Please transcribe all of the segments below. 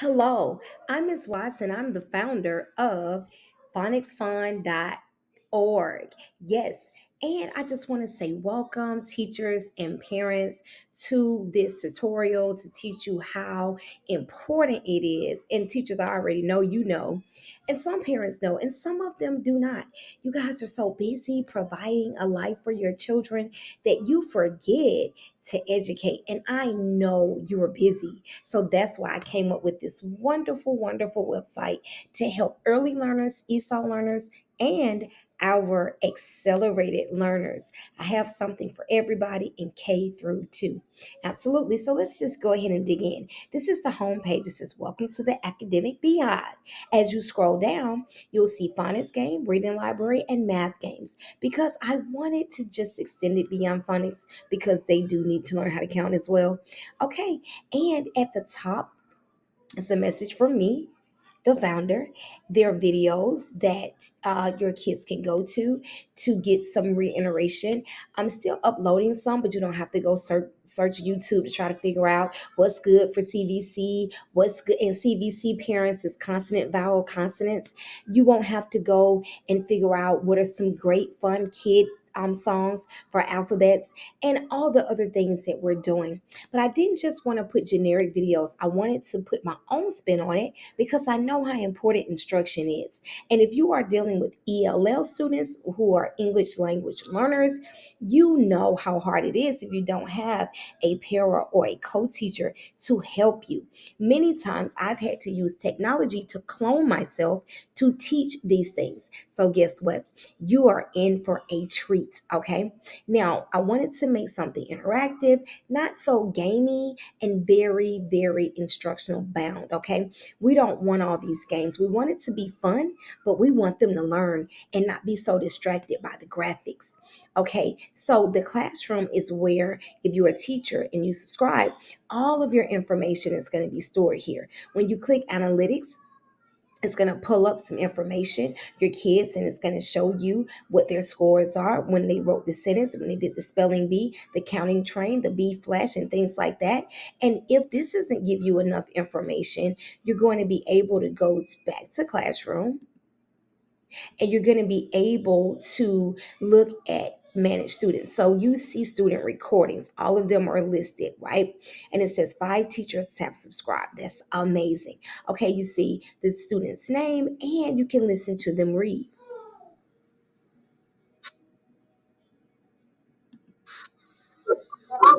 Hello, I'm Ms. Watson. I'm the founder of phonicsfun.org. Yes, and I just want to say welcome, teachers and parents, to this tutorial to teach you how important it is. And teachers, I already know you know, and some parents know, and some of them do not. You guys are so busy providing a life for your children that you forget to educate. And I know you are busy. So that's why I came up with this wonderful, wonderful website to help early learners, ESOL learners, and our accelerated learners. I have something for everybody in K through 2. Absolutely. So let's just go ahead and dig in. This is the homepage. It says, Welcome to the Academic Beehive. As you scroll down, you'll see phonics game, reading library, and math games because I wanted to just extend it beyond phonics because they do need to learn how to count as well. Okay, and at the top, it's a message from me, the founder. There are videos that your kids can go to get some reiteration. I'm still uploading some, but you don't have to go search YouTube to try to figure out what's good for CVC, what's good. And CVC parents is consonant, vowel, consonants. You won't have to go and figure out what are some great fun kid songs for alphabets and all the other things that we're doing. But I didn't just want to put generic videos. I wanted to put my own spin on it because I know how important instruction is. And if you are dealing with ELL students who are English language learners, you know how hard it is if you don't have a para or a co-teacher to help you. Many times I've had to use technology to clone myself to teach these things. So guess what? You are in for a treat, okay? Now, I wanted to make something interactive, not so gamey and very, very instructional bound, okay? We don't want all these games. We want it to be fun, but we want them to learn and not be so distracted by the graphics. Okay, so the classroom is where, if you're a teacher and you subscribe, all of your information is going to be stored here. When you click analytics, it's going to pull up some information, your kids, and it's going to show you what their scores are when they wrote the sentence, when they did the spelling bee, the counting train, the bee flash, and things like that. And if this doesn't give you enough information, you're going to be able to go back to classroom and you're going to be able to look at manage students. So you see student recordings, all of them are listed, right? And it says 5 teachers have subscribed. That's amazing. Okay, you see the student's name and you can listen to them read. Sit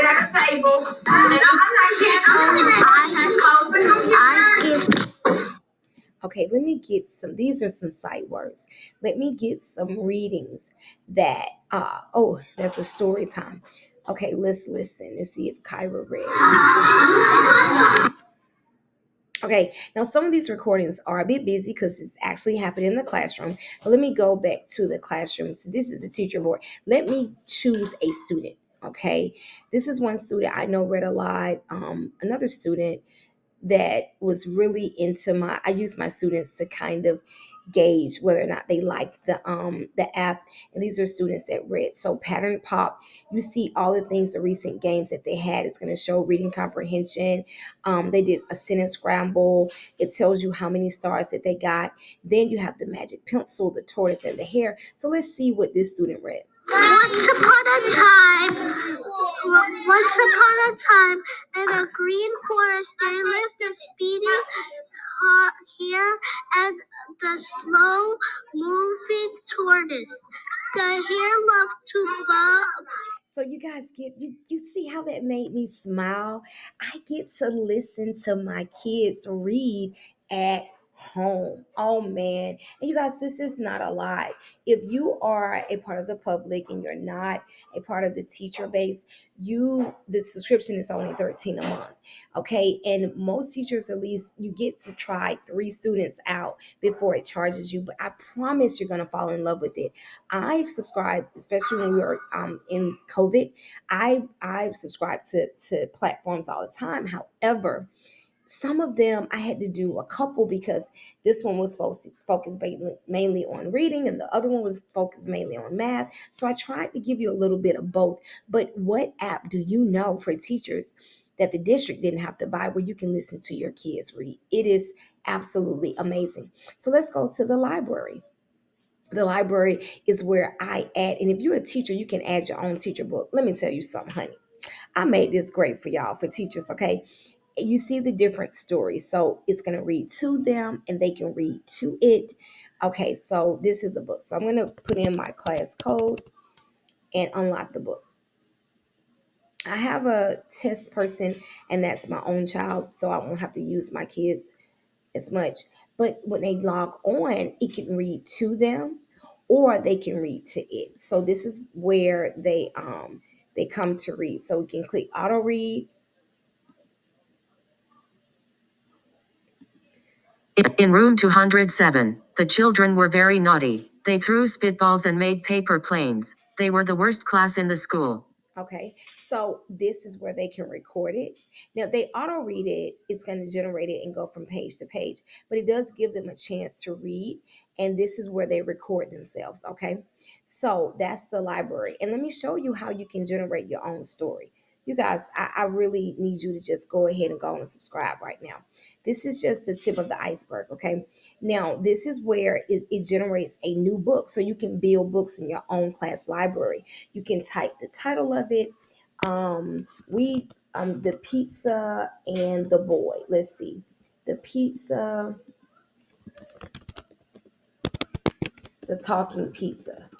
at a table. And I'm not kidding. Okay, let me get some, these are some sight words. Let me get some readings that, that's a story time. Okay, let's listen. Let's see if Kyra read. Okay, now some of these recordings are a bit busy because it's actually happening in the classroom. But let me go back to the classroom. So this is the teacher board. Let me choose a student. Okay, this is one student I know read a lot. Another student that was really into I use my students to kind of gauge whether or not they like the app. And these are students that read. So pattern pop, you see all the things, the recent games that they had. It's going to show reading comprehension. They did a sentence scramble. It tells you how many stars that they got. Then you have the magic pencil, the tortoise, and the hare. So let's see what this student read. Once upon a time, in a green forest, there lived a speedy hare and the slow-moving tortoise. The hare loved to bob. So you guys you see how that made me smile? I get to listen to my kids read at home. Oh man. And you guys, this is not a lot. If you are a part of the public and you're not a part of the teacher base, the subscription is only 13 a month. Okay. And most teachers, at least, you get to try 3 students out before it charges you. But I promise you're gonna fall in love with it. I've subscribed, especially when we were in COVID. I've subscribed to platforms all the time. However, some of them I had to do a couple because this one was focused mainly on reading and the other one was focused mainly on math. So I tried to give you a little bit of both. But what app do you know for teachers that the district didn't have to buy where you can listen to your kids read? It is absolutely amazing. So let's go to the library. The library is where I add, and if you're a teacher, you can add your own teacher book. Let me tell you something, honey. I made this great for y'all, for teachers, okay? You see the different stories. So it's going to read to them and they can read to it. Okay, so this is a book. So I'm going to put in my class code and unlock the book. I have a test person, and that's my own child, so I won't have to use my kids as much. But when they log on, it can read to them or they can read to it. So this is where they come to read. So we can click auto read. In room 207, the children were very naughty. They threw spitballs and made paper planes. They were the worst class in the school. Okay, so this is where they can record it. Now, if they auto read it, it's going to generate it and go from page to page, but it does give them a chance to read. And this is where they record themselves. Okay, so that's the library. And let me show you how you can generate your own story. You guys, I really need you to just go ahead and go and subscribe right now. This is just the tip of the iceberg. Okay, now this is where it generates a new book. So you can build books in your own class library. You can type the title of it. The pizza and the boy. Let's see. The pizza, the talking pizza.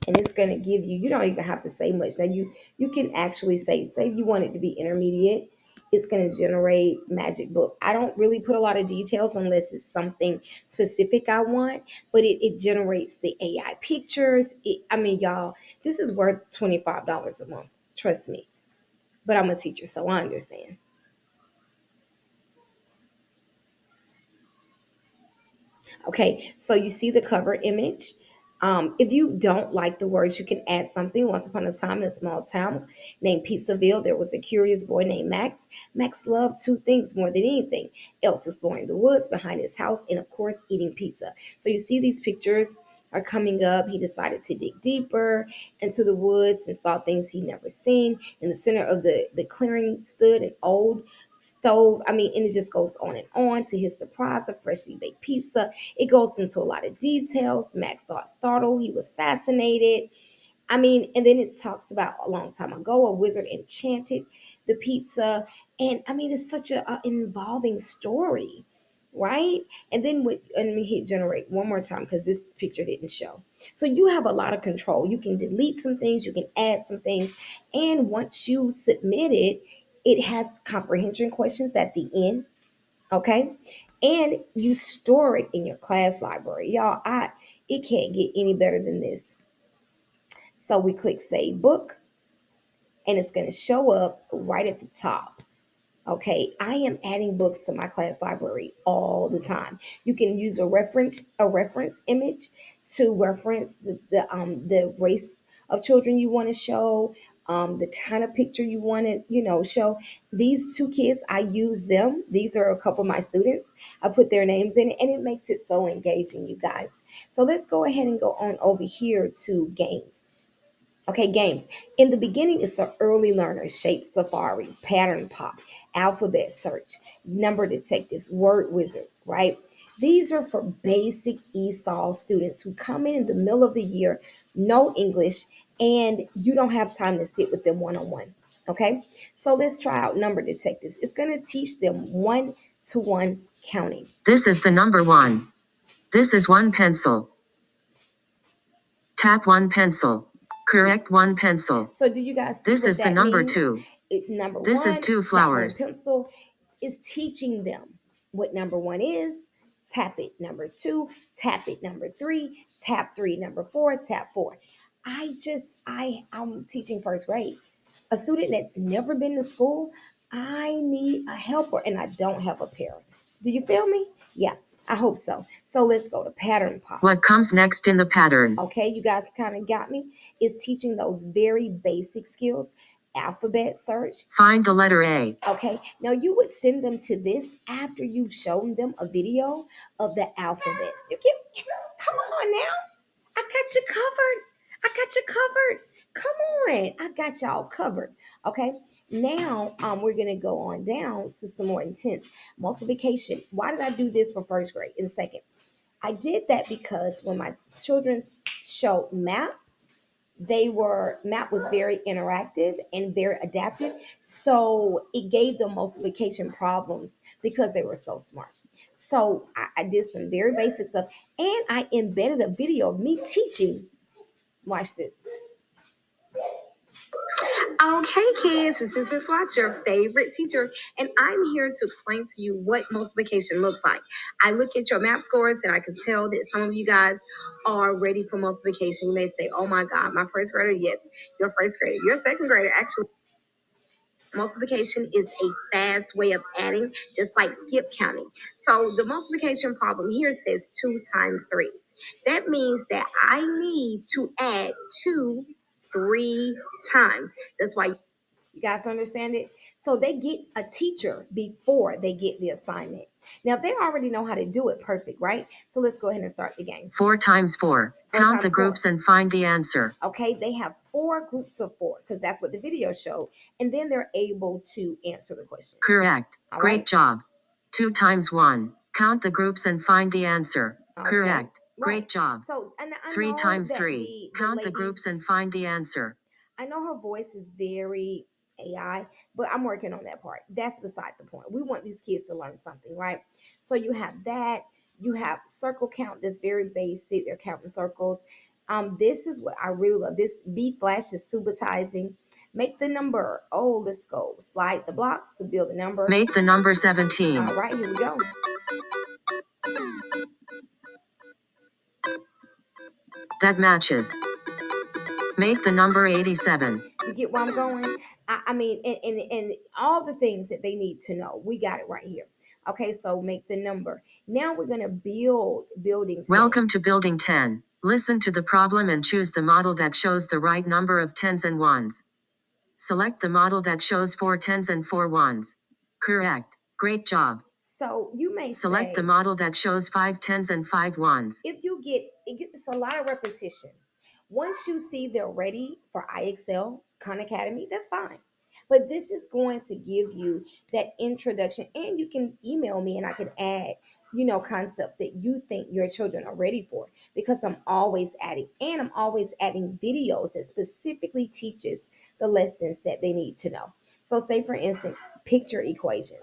And it's going to give you don't even have to say much. Now you can actually say if you want it to be intermediate, it's going to generate magic book. I don't really put a lot of details unless it's something specific I want, but it generates the AI pictures. Y'all, this is worth $25 a month. Trust me. But I'm a teacher, so I understand. Okay, so you see the cover image. If you don't like the words, you can add something. Once upon a time, in a small town named Pizzaville, there was a curious boy named Max. Max loved two things more than anything else: exploring the woods behind his house, and of course, eating pizza. So you see these pictures are coming up. He decided to dig deeper into the woods and saw things he'd never seen. In the center of the clearing stood an old stove. And it just goes on and on. To his surprise, a freshly baked pizza. It goes into a lot of details. Max thought startled. He was fascinated. And then it talks about a long time ago, a wizard enchanted the pizza. And it's such an involving story, right? And then let me hit generate one more time because this picture didn't show. So you have a lot of control. You can delete some things, you can add some things. And once you submit it, it has comprehension questions at the end. Okay. And you store it in your class library. Y'all, it can't get any better than this. So we click save book and it's going to show up right at the top. Okay, I am adding books to my class library all the time. You can use a reference image to reference the race of children you want to show, the kind of picture you want to show. These two kids, I use them. These are a couple of my students. I put their names in it, and it makes it so engaging, you guys. So let's go ahead and go on over here to games. Okay, games. In the beginning, it's the early learners, Shape Safari, Pattern Pop, Alphabet Search, Number Detectives, Word Wizard, right? These are for basic ESOL students who come in the middle of the year, know English, and you don't have time to sit with them one-on-one. Okay, so let's try out Number Detectives. It's going to teach them one-to-one counting. This is the number one. This is one pencil. Tap one pencil. Correct one pencil. So do you guys see this what is that the number means? two. Number this one, is two tap one flowers. pencil is teaching them what number one is. Tap it. Number two, tap it. Number three, tap three. Number four, tap four. I'm teaching first grade. A student that's never been to school, I need a helper and I don't have a parent. Do you feel me? Yeah, I hope so. So let's go to Pattern Pop. What comes next in the pattern? Okay, you guys kind of got me. It's teaching those very basic skills. alphabet search. Find the letter A. Okay, now you would send them to this after you've shown them a video of the alphabets. Come on now. I got you covered. I got you covered. Come on. I got y'all covered. Okay. Now we're gonna go on down to some more intense multiplication. Why did I do this for first grade in second? I did that because when my children showed math, map was very interactive and very adaptive, so it gave them multiplication problems because they were so smart. So I did some very basic stuff, and I embedded a video of me teaching. Watch this. Okay, kids, this is Miss Watts, your favorite teacher, and I'm here to explain to you what multiplication looks like. I look at your math scores, and I can tell that some of you guys are ready for multiplication. You may say, oh my God, my first grader. Yes, your first grader. Your second grader, actually. Multiplication is a fast way of adding, just like skip counting. So the multiplication problem here says 2 times 3. That means that I need to add 2 3 times. That's why you guys understand it. So they get a teacher before they get the assignment. Now they already know how to do it perfect, right? So let's go ahead and start the game. 4 times 4. Count the groups and find the answer. Okay, they have 4 groups of 4 because that's what the video showed, and then they're able to answer the question. Correct. All Great right. job. 2 times 1. Count the groups and find the answer. Okay. Correct. Right. Great job. So, and I 3 know times that 3. Count the groups and find the answer. I know her voice is very AI, but I'm working on that part. That's beside the point. We want these kids to learn something, right? So you have that. You have circle count that's very basic. They're counting circles. This is what I really love. This B flash is subitizing. Make the number. Oh, let's go. Slide the blocks to build the number. Make the number 17. All right, here we go. That matches. Make the number 87. You get where I'm going? I mean, and all the things that they need to know. We got it right here. Okay, so make the number. Now we're going to build building 10. Welcome to building 10. Listen to the problem and choose the model that shows the right number of tens and ones. Select the model that shows 4 tens and 4 ones. Correct. Great job. So you may select say, the model that shows 5 tens and 5 ones. If you it's a lot of repetition. Once you see they're ready for IXL, Khan Academy, that's fine. But this is going to give you that introduction, and you can email me and I can add, concepts that you think your children are ready for, because I'm always adding videos that specifically teaches the lessons that they need to know. So say for instance, picture equations.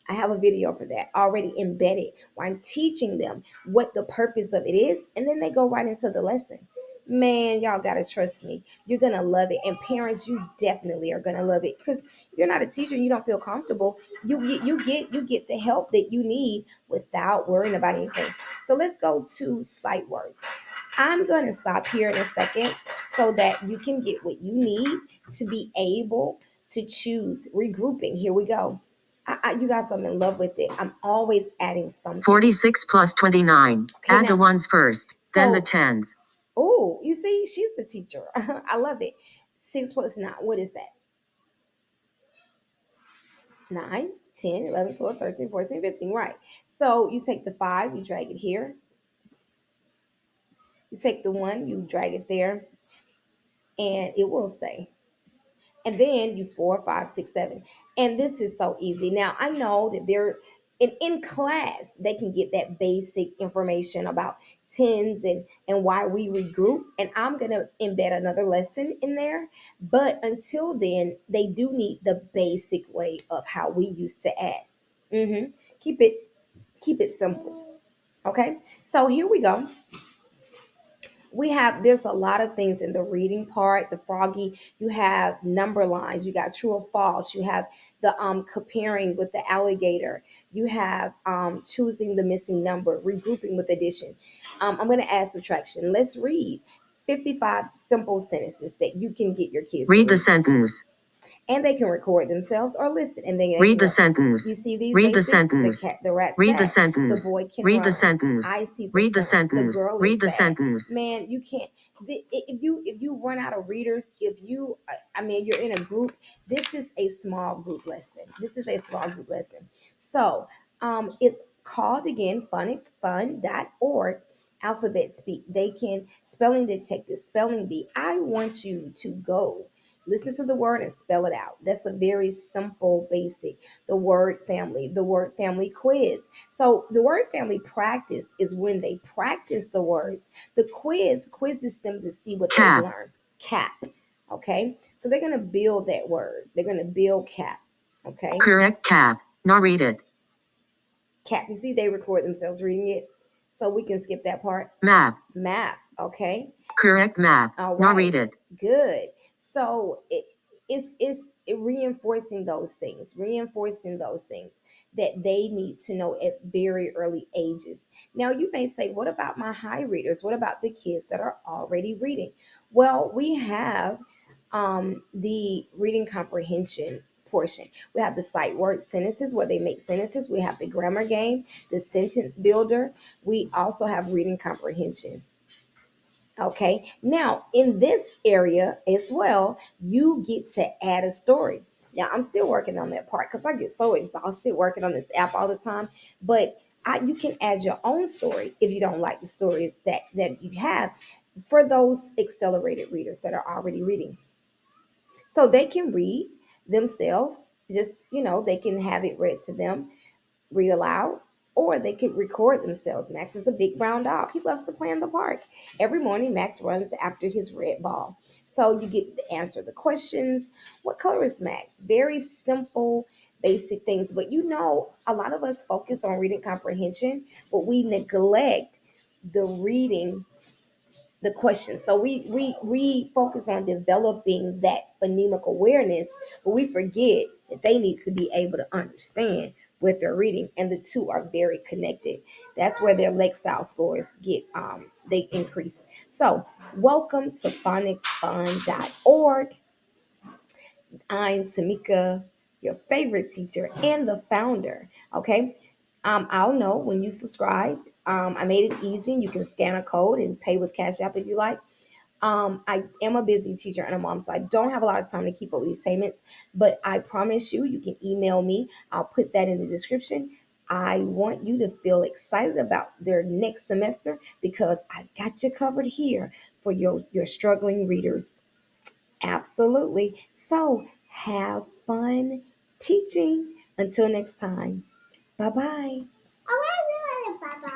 I have a video for that already embedded where I'm teaching them what the purpose of it is, and then they go right into the lesson. Man, y'all gotta trust me. You're gonna love it, and parents, you definitely are gonna love it, because you're not a teacher and you don't feel comfortable. You get the help that you need without worrying about anything. So let's go to sight words. I'm gonna stop here in a second so that you can get what you need to be able to choose regrouping. Here we go. You guys, I'm in love with it. I'm always adding something. 46 plus 29. Okay, Add now, the ones first, then the tens. Oh, you see, she's the teacher. I love it. 6 plus 9. What is that? 9, 10, 11, 12, 13, 14, 15. Right. So you take the 5, you drag it here. You take the 1, you drag it there, and it will stay. And then you 4, 5, 6, 7. And this is so easy. Now, I know that they're in class, they can get that basic information about tens and why we regroup. And I'm going to embed another lesson in there. But until then, they do need the basic way of how we used to add. Keep it simple. Okay, so here we go. There's a lot of things in the reading part, the froggy. You have number lines, you got true or false, you have the comparing with the alligator, you have choosing the missing number, regrouping with addition. I'm going to add subtraction. Let's read 55 simple sentences that you can get your kids read to the sentence. and they can record themselves or listen. And then they Read can the go, sentence. you see these Read the basic, sentence. the cat, the rat Read the sat, the sentence. boy can Read run. the sentence. I see the Read the sun, the sentence. girl Read is the sad. sentence. Man, you can't. If you run out of readers, if you, I mean, you're in a group. This is a small group lesson. This is a small group lesson. So, it's called again phonicsfun.org. Alphabet Speak. They can spelling detective, spelling bee. I want you to go listen to the word and spell it out. That's a very simple, basic. The word family quiz. So the word family practice is when they practice the words. The quiz quizzes them to see what Cap. they learn. Cap. Okay. So they're going to build that word. They're going to build cap. Okay. Correct cap. Now read it. Cap. You see, they record themselves reading it. So we can skip that part. Map. Map. Okay. Correct map. All Now right. read it. Good. So it's reinforcing those things that they need to know at very early ages. Now you may say, what about my high readers? What about the kids that are already reading? Well, we have the reading comprehension portion. We have the sight word sentences where they make sentences. We have the grammar game, the sentence builder. We also have reading comprehension. Okay, now in this area as well, you get to add a story. Now, I'm still working on that part because I get so exhausted working on this app all the time. But you can add your own story if you don't like the stories that you have for those accelerated readers that are already reading. So they can read themselves, just, they can have it read to them, read aloud, or they could record themselves. Max is a big brown dog. He loves to play in the park. Every morning, Max runs after his red ball. So you get to answer the questions. What color is Max? Very simple, basic things. But a lot of us focus on reading comprehension, but we neglect the reading the question. So we focus on developing that phonemic awareness, but we forget that they need to be able to understand what they're reading, and the two are very connected. That's where their Lexile scores get they increase. So welcome to phonicsfun.org. I'm Tamika, your favorite teacher and the founder. Okay. I'll know when you subscribed. I made it easy. You can scan a code and pay with Cash App if you like. I am a busy teacher and a mom, so I don't have a lot of time to keep up with these payments. But I promise you can email me. I'll put that in the description. I want you to feel excited about their next semester because I've got you covered here for your struggling readers. Absolutely. So have fun teaching. Until next time. Bye bye.